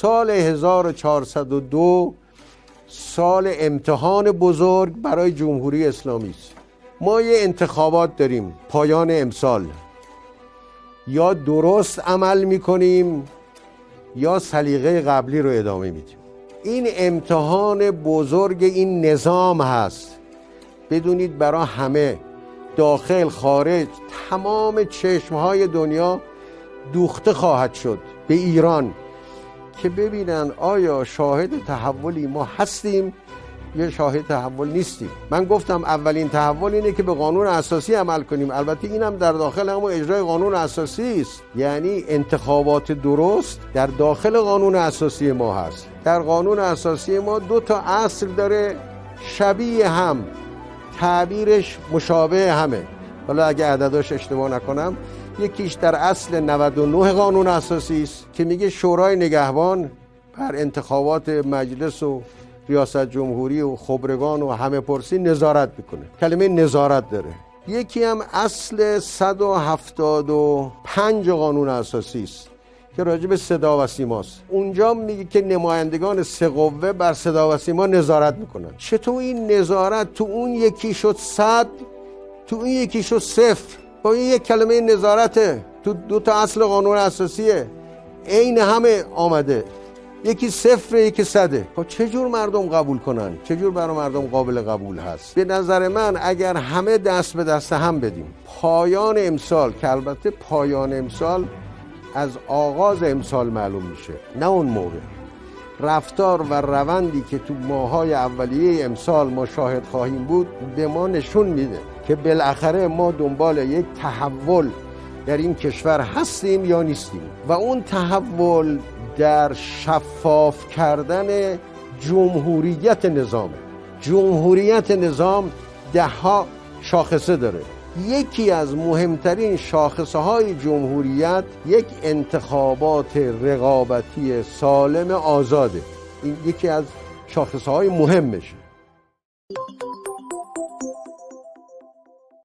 سال 1402 سال امتحان بزرگ برای جمهوری اسلامی است. ما یه انتخابات داریم پایان امسال، یا درست عمل میکنیم یا سلیقه قبلی رو ادامه میدیم. این امتحان بزرگ این نظام هست. بدونید برای همه، داخل خارج، تمام چشمهای دنیا دوخته خواهد شد به ایران که ببینن آیا شاهد تحولی ما هستیم یا شاهد تحول نیستیم. من گفتم اولین تحول اینه که به قانون اساسی عمل کنیم. البته اینم در داخل همون اجرای قانون اساسی است، یعنی انتخابات درست در داخل قانون اساسی ما هست. در قانون اساسی ما 2 تا اصل داره، شبیه هم، تعبیرش مشابه همه. حالا اگه عدداش اشتباه نکنم، یکیش در اصل 99 قانون اساسی است که میگه شورای نگهبان بر انتخابات مجلس و ریاست جمهوری و خبرگان و همه پرسی نظارت میکنه. کلمه نظارت داره. یکی هم اصل 175 قانون اساسی است که راجع به صدا و سیماست. اونجا میگه که نمایندگان 3 قوه بر صدا و سیما نظارت میکنن. چطور این نظارت تو اون یکی شد 100، تو اون یکی شد 0؟ با این یک کلمه نظارته، تو 2 تا اصل قانون اساسیه، عین همه آمده. یکی 0 یکی 100. خب چجور مردم قبول کنن؟ چجور برای مردم قابل قبول هست؟ به نظر من اگر همه دست به دست هم بدیم، پایان امسال، که البته پایان امسال از آغاز امسال معلوم میشه، نه اون موقع، رفتار و روندی که تو ماهای اولیه امسال ما شاهد خواهیم بود به ما نشون میده که بالاخره ما دنبال یک تحول در این کشور هستیم یا نیستیم. و اون تحول در شفاف کردن جمهوریت نظامه. جمهوریت نظام 10 شاخصه داره. یکی از مهمترین شاخصه های جمهوریت یک انتخابات رقابتی سالم آزاده. این یکی از شاخصه های مهمشه.